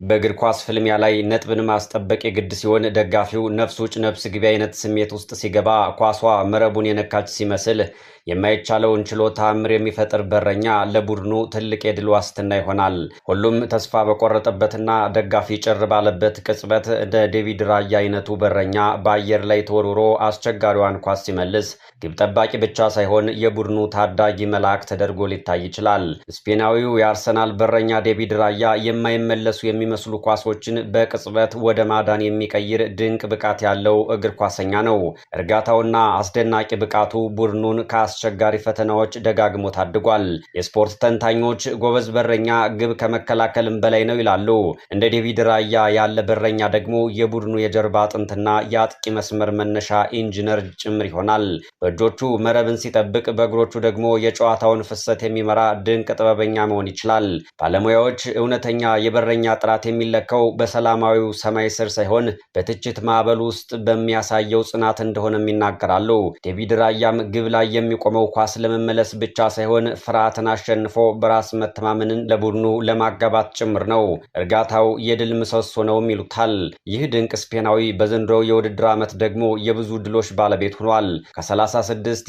በእግር ኳስ ፍልሚያ ላይ ነጥብን ማስጠበቅ የግድ ሲሆን ደጋፊው ነፍስ ውጭ ነፍስ ግቢ አይነት ስሜት ውስጥ ሲገባ ኳሷ መረቡን የነካች ሲመስል የማይቻለውን ችሎ ተአምር የሚፈጥር በረኛ ለቡድኑ ትልቅ የድል ዋስትና ይሆናል። ሁሉም ተስፋ በቆረጠበትና ደጋፊ ጭር ባለበት ቅጽበት እንደ ዴቪድ ራያ አይነቱ በረኛ በአየር ላይ ተወርውሮ አስቸጋሪዋን ኳስ ሲመልስ ግብ ጠባቂ ብቻ ሳይሆን የቡድኑ ታዳጊ መልአክ ተደርጎ ሊታይ ይችላል። ስፔናዊው የአርሰናል በረኛ ዴቪድ ራያ የማይመለሱ የሚመስሉ ኳሶችን በቅጽበት ወደ ማዳን የሚቀይር ድንቅ ብቃት ያለው እግር ኳሰኛ ነው። እርጋታውና አስደናቂ ብቃቱ ቡድኑን ከአስቸጋሪ ፈተናዎች ደጋግሞ ታድጓል። የስፖርት ተንታኞች ጎበዝ በረኛ ግብ ከመከላከልም በላይ ነው ይላሉ። እንደ ዴቪድ ራያ ያለ በረኛ ደግሞ የቡድኑ የጀርባ አጥንትና የአጥቂ መስመር መነሻ ኢንጂነር ጭምር ይሆናል። በእጆቹ መረብን ሲጠብቅ፣ በእግሮቹ ደግሞ የጨዋታውን ፍሰት የሚመራ ድንቅ ጥበበኛ መሆን ይችላል። ባለሙያዎች እውነተኛ የበረኛ ጥራት የሚለካው በሰላማዊው ሰማይ ስር ሳይሆን በትችት ማዕበል ውስጥ በሚያሳየው ጽናት እንደሆነም ይናገራሉ። ዴቪድ ራያም ግብ ላይ የሚቆመው ኳስ ለመመለስ ብቻ ሳይሆን ፍርሃትን አሸንፎ በራስ መተማመንን ለቡድኑ ለማጋባት ጭምር ነው። እርጋታው የድል ምሰሶ ነውም ይሉታል። ይህ ድንቅ ስፔናዊ በዘንድሮው የውድድር ዓመት ደግሞ የብዙ ድሎች ባለቤት ሆኗል። ከ36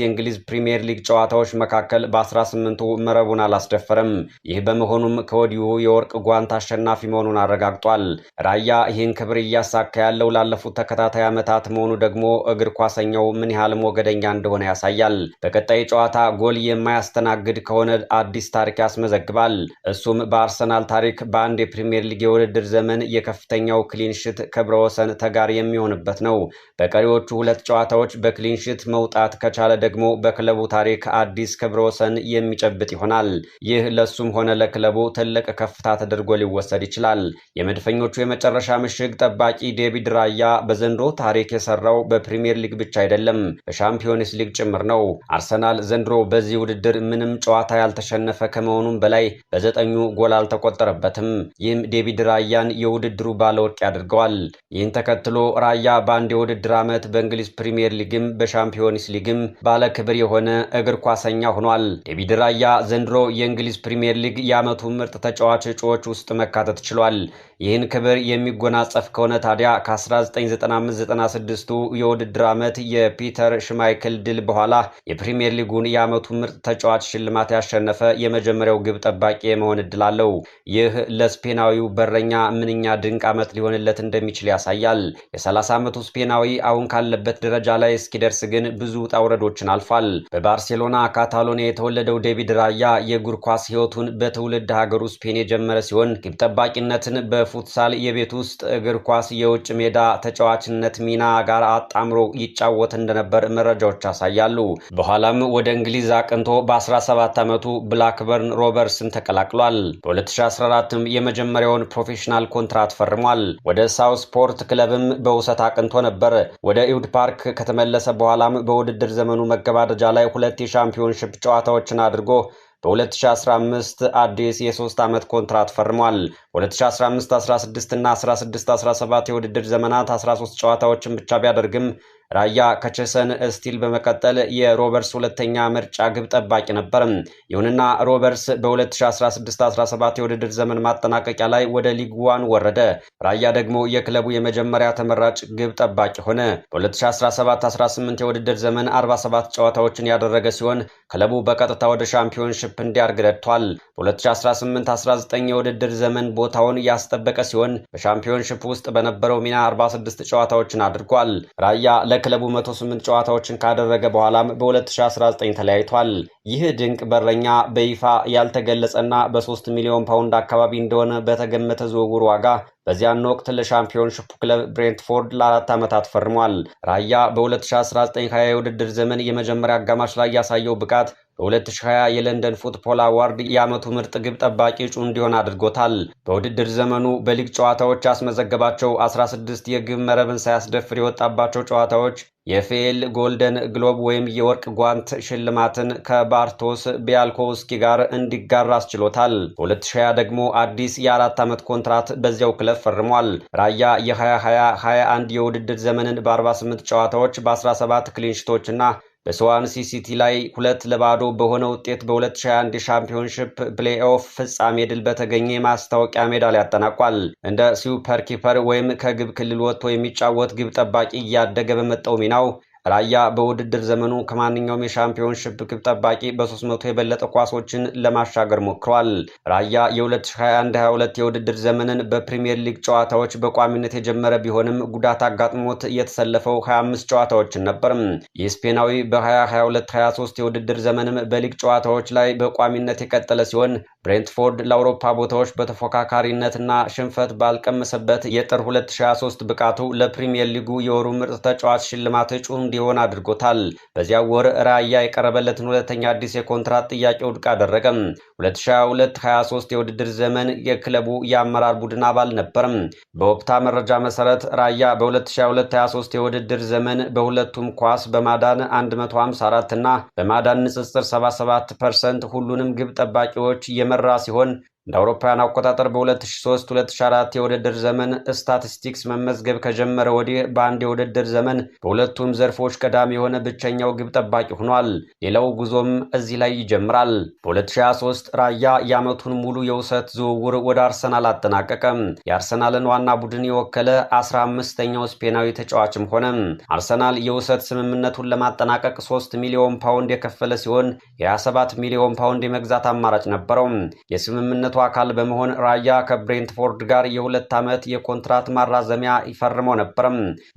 የእንግሊዝ ፕሪሚየር ሊግ ጨዋታዎች መካከል በ18ቱ መረቡን አላስደፈረም። ይህ በመሆኑም ከወዲሁ የወርቅ ጓንት አሸናፊ መሆኑን አረጋግጧል። ራያ ይህን ክብር እያሳካ ያለው ላለፉት ተከታታይ ዓመታት መሆኑ ደግሞ እግር ኳሰኛው ምን ያህል ሞገደኛ እንደሆነ ያሳያል። በቀጣይ ጨዋታ ጎል የማያስተናግድ ከሆነ አዲስ ታሪክ ያስመዘግባል። እሱም በአርሰናል ታሪክ በአንድ የፕሪሚየር ሊግ የውድድር ዘመን የከፍተኛው ክሊንሽት ክብረ ወሰን ተጋሪ የሚሆንበት ነው። በቀሪዎቹ ሁለት ጨዋታዎች በክሊንሽት መውጣት ከቻለ ደግሞ በክለቡ ታሪክ አዲስ ክብረ ወሰን የሚጨብጥ ይሆናል። ይህ ለሱም ሆነ ለክለቡ ትልቅ ከፍታ ተደርጎ ሊወሰድ ይችላል። የመድፈኞቹ የመጨረሻ ምሽግ ጠባቂ ዴቪድ ራያ በዘንድሮ ታሪክ የሰራው በፕሪሚየር ሊግ ብቻ አይደለም፣ በሻምፒዮንስ ሊግ ጭምር ነው። አርሰናል ዘንድሮ በዚህ ውድድር ምንም ጨዋታ ያልተሸነፈ ከመሆኑም በላይ በ9 ጎል አልተቆጠረበትም። ይህም ዴቪድ ራያን የውድድሩ ባለወርቅ ያደርገዋል። ይህን ተከትሎ ራያ በአንድ የውድድር ዓመት በእንግሊዝ ፕሪሚየር ሊግም በሻምፒዮንስ ሊግም ባለ ክብር የሆነ እግር ኳሰኛ ሆኗል። ዴቪድ ራያ ዘንድሮ የእንግሊዝ ፕሪሚየር ሊግ የዓመቱ ምርጥ ተጫዋች እጩዎች ውስጥ መካተት ችሏል። ይህን ክብር የሚጎናጸፍ ከሆነ ታዲያ ከ1995-96ቱ የውድድር ዓመት የፒተር ሽማይክል ድል በኋላ የፕሪሚየር ሊጉን የዓመቱ ምርጥ ተጫዋች ሽልማት ያሸነፈ የመጀመሪያው ግብ ጠባቂ የመሆን እድል አለው። ይህ ለስፔናዊው በረኛ ምንኛ ድንቅ ዓመት ሊሆንለት እንደሚችል ያሳያል። የ30 ዓመቱ ስፔናዊ አሁን ካለበት ደረጃ ላይ እስኪደርስ ግን ብዙ ውጣ ውረዶችን አልፏል። በባርሴሎና ካታሎኒያ የተወለደው ዴቪድ ራያ የእግር ኳስ ሕይወቱን በትውልድ ሀገሩ ስፔን የጀመረ ሲሆን ግብ ጠባቂነትን በፉትሳል የቤት ውስጥ እግር ኳስ የውጭ ሜዳ ተጫዋችነት ሚና ጋር አጣምሮ ይጫወት እንደነበር መረጃዎች ያሳያሉ። በኋላም ወደ እንግሊዝ አቅንቶ በ17 ዓመቱ ብላክበርን ሮቨርስን ተቀላቅሏል። በ2014ም የመጀመሪያውን ፕሮፌሽናል ኮንትራት ፈርሟል። ወደ ሳውስፖርት ክለብም በውሰት አቅንቶ ነበር። ወደ ኢውድ ፓርክ ከተመለሰ በኋላም በውድድር ዘመኑ መገባደጃ ላይ 2 የሻምፒዮንሺፕ ጨዋታዎችን አድርጎ በ2015 አዲስ የ3 ዓመት ኮንትራት ፈርሟል። 2015-16 እና 16-17 የውድድር ዘመናት 13 ጨዋታዎችን ብቻ ቢያደርግም ራያ ከቼሰን ስቲል በመቀጠል የሮበርስ ሁለተኛ ምርጫ ግብ ጠባቂ ነበር። ይሁንና ሮበርስ በ2016-17 የውድድር ዘመን ማጠናቀቂያ ላይ ወደ ሊግ 1 ወረደ። ራያ ደግሞ የክለቡ የመጀመሪያ ተመራጭ ግብ ጠባቂ ሆነ። በ2017-18 የውድድር ዘመን 47 ጨዋታዎችን ያደረገ ሲሆን ክለቡ በቀጥታ ወደ ሻምፒዮንሺፕ እንዲያድግ ረድቷል። በ2018-19 የውድድር ዘመን ቦታውን ያስጠበቀ ሲሆን በሻምፒዮንሺፕ ውስጥ በነበረው ሚና 46 ጨዋታዎችን አድርጓል። ራያ ለክለቡ 108 ጨዋታዎችን ካደረገ በኋላም በ2019 ተለያይቷል። ይህ ድንቅ በረኛ በይፋ ያልተገለጸና በ3 ሚሊዮን ፓውንድ አካባቢ እንደሆነ በተገመተ ዝውውር ዋጋ በዚያን ወቅት ለሻምፒዮንሺፕ ክለብ ብሬንትፎርድ ለ4 ዓመታት ፈርሟል። ራያ በ2019-20 የውድድር ዘመን የመጀመሪያ አጋማሽ ላይ ያሳየው ብቃት በ2020 የለንደን ፉትቦል አዋርድ የዓመቱ ምርጥ ግብ ጠባቂ እጩ እንዲሆን አድርጎታል። በውድድር ዘመኑ በሊግ ጨዋታዎች ያስመዘገባቸው 16 የግብ መረብን ሳያስደፍር የወጣባቸው ጨዋታዎች የኤፍኤል ጎልደን ግሎብ ወይም የወርቅ ጓንት ሽልማትን ከባርቶስ ቢያልኮውስኪ ጋር እንዲጋራ አስችሎታል። በ2020 ደግሞ አዲስ የ4 ዓመት ኮንትራት በዚያው ክለብ ፈርሟል። ራያ የ2020-21 የውድድር ዘመንን በ48 ጨዋታዎች በ17 ክሊንሽቶችና በስዋንሲ ሲቲ ላይ 2-0 በሆነ ውጤት በ2021 የሻምፒዮንሺፕ ፕሌይኦፍ ፍጻሜ ድል በተገኘ የማስታወቂያ ሜዳሊያ አጠናቋል። እንደ ሱፐር ኪፐር ወይም ከግብ ክልል ወጥቶ የሚጫወት ግብ ጠባቂ እያደገ በመጣው ሚናው ራያ በውድድር ዘመኑ ከማንኛውም የሻምፒዮንሺፕ ግብ ጠባቂ በ300 የበለጠ ኳሶችን ለማሻገር ሞክሯል። ራያ የ2021-22 የውድድር ዘመንን በፕሪሚየር ሊግ ጨዋታዎች በቋሚነት የጀመረ ቢሆንም ጉዳት አጋጥሞት የተሰለፈው 25 ጨዋታዎችን ነበር። የስፔናዊ በ2022-23 የውድድር ዘመንም በሊግ ጨዋታዎች ላይ በቋሚነት የቀጠለ ሲሆን ብሬንትፎርድ ለአውሮፓ ቦታዎች በተፎካካሪነትና ሽንፈት ባልቀመሰበት የጥር 2023 ብቃቱ ለፕሪሚየር ሊጉ የወሩ ምርጥ ተጫዋች ሽልማት እጩ እንዲሆን አድርጎታል። በዚያ ወር ራያ የቀረበለትን ሁለተኛ አዲስ የኮንትራት ጥያቄ ውድቅ አደረገ። 2022-23 የውድድር ዘመን የክለቡ የአመራር ቡድን አባል ነበር። በወቅታ መረጃ መሰረት ራያ በ2022-23 የውድድር ዘመን በሁለቱም ኳስ በማዳን 154 እና በማዳን ንጽጽር 77% ሁሉንም ግብ ጠባቂዎች የመራ ሲሆን እንደ አውሮፓውያን አቆጣጠር በ2003-2004 የውድድር ዘመን ስታቲስቲክስ መመዝገብ ከጀመረ ወዲህ በአንድ የውድድር ዘመን በሁለቱም ዘርፎች ቀዳሚ የሆነ ብቸኛው ግብ ጠባቂ ሆኗል። ሌላው ጉዞም እዚህ ላይ ይጀምራል። በ2023 ራያ የዓመቱን ሙሉ የውሰት ዝውውር ወደ አርሰናል አጠናቀቀ። የአርሰናልን ዋና ቡድን የወከለ 15ኛው ስፔናዊ ተጫዋችም ሆነ። አርሰናል የውሰት ስምምነቱን ለማጠናቀቅ 3 ሚሊዮን ፓውንድ የከፈለ ሲሆን የ27 ሚሊዮን ፓውንድ የመግዛት አማራጭ ነበረው። የስምምነቱ አካል በመሆን ራያ ከብሬንትፎርድ ጋር የ2 ዓመት የኮንትራት ማራዘሚያ ይፈርመው ነበር።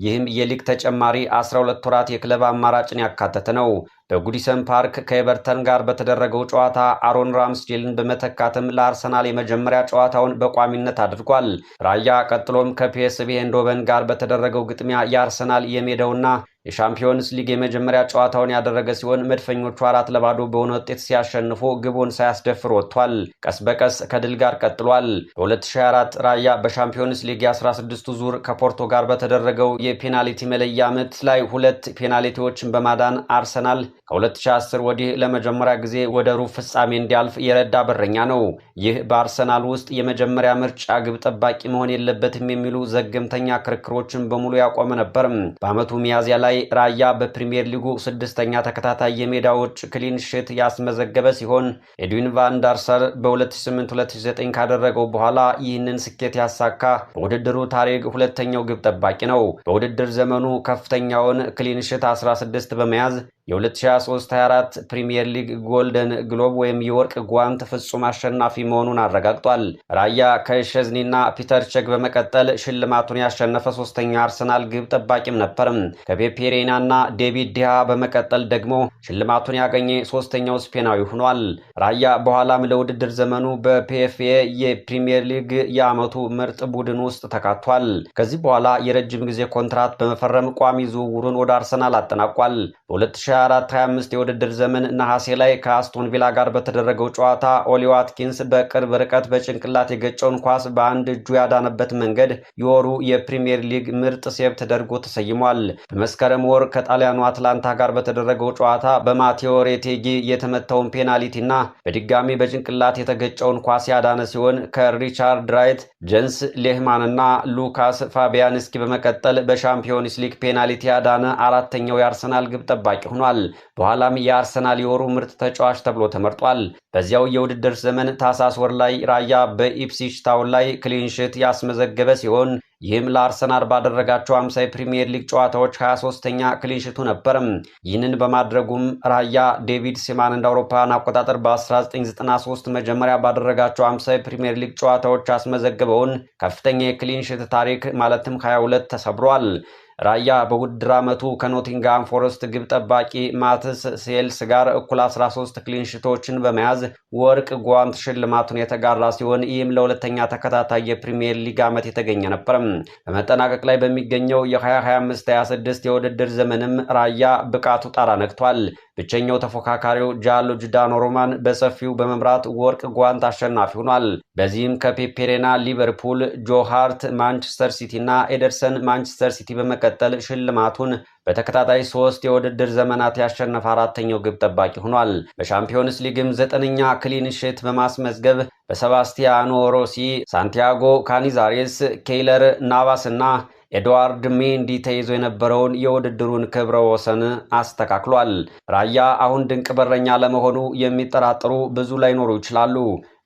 ይህም የሊግ ተጨማሪ 12 ወራት የክለብ አማራጭን ያካተተ ነው። በጉዲሰን ፓርክ ከኤቨርተን ጋር በተደረገው ጨዋታ አሮን ራምስዴልን በመተካትም ለአርሰናል የመጀመሪያ ጨዋታውን በቋሚነት አድርጓል። ራያ ቀጥሎም ከፒኤስቪ ኤንዶቨን ጋር በተደረገው ግጥሚያ የአርሰናል የሜዳውና የሻምፒዮንስ ሊግ የመጀመሪያ ጨዋታውን ያደረገ ሲሆን መድፈኞቹ 4-0 በሆነ ውጤት ሲያሸንፉ ግቡን ሳያስደፍር ወጥቷል። ቀስ በቀስ ከድል ጋር ቀጥሏል። በ2024 ራያ በሻምፒዮንስ ሊግ የ16ቱ ዙር ከፖርቶ ጋር በተደረገው የፔናልቲ መለያ ምት ላይ 2 ፔናልቲዎችን በማዳን አርሰናል ከ2010 ወዲህ ለመጀመሪያ ጊዜ ወደ ሩብ ፍጻሜ እንዲያልፍ የረዳ በረኛ ነው። ይህ በአርሰናል ውስጥ የመጀመሪያ ምርጫ ግብ ጠባቂ መሆን የለበትም የሚሉ ዘገምተኛ ክርክሮችን በሙሉ ያቆመ ነበር። በዓመቱ ሚያዝያ ላይ ራያ በፕሪሚየር ሊጉ 6ኛ ተከታታይ የሜዳ ውጭ ክሊን ሺት ያስመዘገበ ሲሆን ኤድዊን ቫን ዳር ሳር በ2008-2009 ካደረገው በኋላ ይህንን ስኬት ያሳካ በውድድሩ ታሪክ ሁለተኛው ግብ ጠባቂ ነው። በውድድር ዘመኑ ከፍተኛውን ክሊን ሺት 16 በመያዝ የ2023-24 ፕሪሚየር ሊግ ጎልደን ግሎብ ወይም የወርቅ ጓንት ፍጹም አሸናፊ መሆኑን አረጋግጧል። ራያ ከሸዝኒና ፒተር ቼክ በመቀጠል ሽልማቱን ያሸነፈ 3ኛ አርሰናል ግብ ጠባቂም ነበር። ከፔፔ ሬናና ዴቪድ ዲሃ በመቀጠል ደግሞ ሽልማቱን ያገኘ 3ኛው ስፔናዊ ሆኗል። ራያ በኋላም ለውድድር ዘመኑ በፒኤፍኤ የፕሪሚየር ሊግ የዓመቱ ምርጥ ቡድን ውስጥ ተካቷል። ከዚህ በኋላ የረጅም ጊዜ ኮንትራት በመፈረም ቋሚ ዝውውሩን ወደ አርሰናል አጠናቋል። በ2024-25 የውድድር ዘመን ነሐሴ ላይ ከአስቶን ቪላ ጋር በተደረገው ጨዋታ ኦሊ ዋትኪንስ በቅርብ ርቀት በጭንቅላት የገጨውን ኳስ በአንድ እጁ ያዳነበት መንገድ የወሩ የፕሪሚየር ሊግ ምርጥ ሴቭ ተደርጎ ተሰይሟል። በመስከረም ወር ከጣሊያኑ አትላንታ ጋር በተደረገው ጨዋታ በማቴዎ ሬቴጊ የተመታውን ፔናልቲና በድጋሚ በጭንቅላት የተገጨውን ኳስ ያዳነ ሲሆን ከሪቻርድ ራይት፣ ጀንስ ሌህማንና ሉካስ ፋቢያንስኪ በመቀጠል በሻምፒዮንስ ሊግ ፔናልቲ ያዳነ 4ኛው የአርሰናል ግብ ጠባቂ ሆኗል። በኋላም የአርሰናል የወሩ ምርጥ ተጫዋች ተብሎ ተመርጧል። በዚያው የውድድር ዘመን ታህሳስ ወር ላይ ራያ በኢፕስዊች ታውን ላይ ክሊን ሺት ያስመዘገበ ሲሆን ይህም ለአርሰናል ባደረጋቸው 50 የፕሪሚየር ሊግ ጨዋታዎች 23ኛ ክሊን ሺቱ ነበር። ይህንን በማድረጉም ራያ ዴቪድ ሲማን እንደ አውሮፓውያን አቆጣጠር በ1993 መጀመሪያ ባደረጋቸው 50 የፕሪሚየር ሊግ ጨዋታዎች ያስመዘገበውን ከፍተኛ የክሊን ሺት ታሪክ ማለትም 22 ተሰብሯል። ራያ በውድድር ዓመቱ ከኖቲንግሃም ፎረስት ግብ ጠባቂ ማትስ ሴልስ ጋር እኩል 13 ክሊን ሺቶችን በመያዝ ወርቅ ጓንት ሽልማቱን የተጋራ ሲሆን ይህም ለሁለተኛ ተከታታይ የፕሪሚየር ሊግ ዓመት የተገኘ ነበር። በመጠናቀቅ ላይ በሚገኘው የ2025-26 የውድድር ዘመንም ራያ ብቃቱ ጣራ ነክቷል። ብቸኛው ተፎካካሪው ጃንሉጂ ዳኖሩማን በሰፊው በመምራት ወርቅ ጓንት አሸናፊ ሆኗል። በዚህም ከፔፔ ሬና ሊቨርፑል፣ ጆ ሃርት ማንቸስተር ሲቲ እና ኤደርሰን ማንቸስተር ሲቲ በመቀጠል ሽልማቱን በተከታታይ 3 የውድድር ዘመናት ያሸነፈ 4ኛው ግብ ጠባቂ ሆኗል። በሻምፒዮንስ ሊግም 9ኛ ክሊን ሺት በማስመዝገብ በሰባስቲያኖ ሮሲ፣ ሳንቲያጎ ካኒዛሬስ፣ ኬይለር ናቫስ እና ኤድዋርድ ሜንዲ ተይዞ የነበረውን የውድድሩን ክብረ ወሰን አስተካክሏል። ራያ አሁን ድንቅ በረኛ ለመሆኑ የሚጠራጠሩ ብዙ ላይኖሩ ይችላሉ።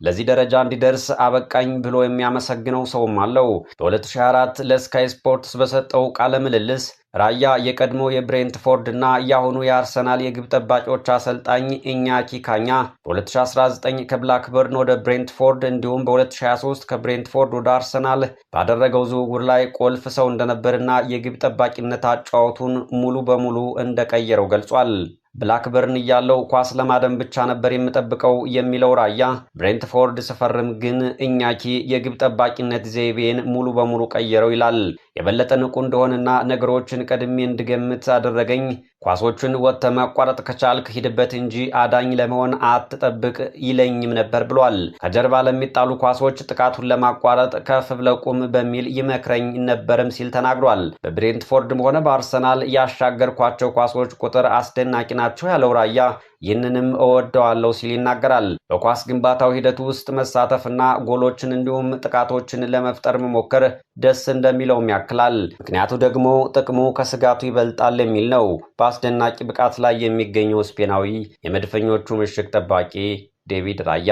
ለዚህ ደረጃ እንዲደርስ አበቃኝ ብሎ የሚያመሰግነው ሰውም አለው። በ2024 ለስካይ ስፖርትስ በሰጠው ቃለ ምልልስ ራያ የቀድሞ የብሬንትፎርድ እና የአሁኑ የአርሰናል የግብ ጠባቂዎች አሰልጣኝ ኢኛኪ ካኛ በ2019 ከብላክበርን ወደ ብሬንትፎርድ እንዲሁም በ2023 ከብሬንትፎርድ ወደ አርሰናል ባደረገው ዝውውር ላይ ቁልፍ ሰው እንደነበርና የግብ ጠባቂነት አጫዋቱን ሙሉ በሙሉ እንደቀየረው ገልጿል። ብላክበርን እያለው ኳስ ለማደን ብቻ ነበር የምጠብቀው የሚለው ራያ ብሬንትፎርድ ስፈርም ግን ኢኛኪ የግብ ጠባቂነት ዘይቤን ሙሉ በሙሉ ቀየረው ይላል። የበለጠ ንቁ እንደሆነና ነገሮችን ቀድሜ እንድገምት አደረገኝ። ኳሶችን ወጥተህ ማቋረጥ ከቻልክ ሂድበት እንጂ አዳኝ ለመሆን አትጠብቅ ይለኝም ነበር ብሏል። ከጀርባ ለሚጣሉ ኳሶች ጥቃቱን ለማቋረጥ ከፍ ብለህ ቁም በሚል ይመክረኝ ነበርም ሲል ተናግሯል። በብሬንትፎርድም ሆነ በአርሰናል ያሻገርኳቸው ኳሶች ቁጥር አስደናቂ ናቸው ያለው ራያ ይህንንም እወደዋለሁ ሲል ይናገራል። በኳስ ግንባታው ሂደት ውስጥ መሳተፍና ጎሎችን እንዲሁም ጥቃቶችን ለመፍጠር መሞከር ደስ እንደሚለውም ያክላል። ምክንያቱ ደግሞ ጥቅሙ ከስጋቱ ይበልጣል የሚል ነው። በአስደናቂ ብቃት ላይ የሚገኘው ስፔናዊ የመድፈኞቹ ምሽግ ጠባቂ ዴቪድ ራያ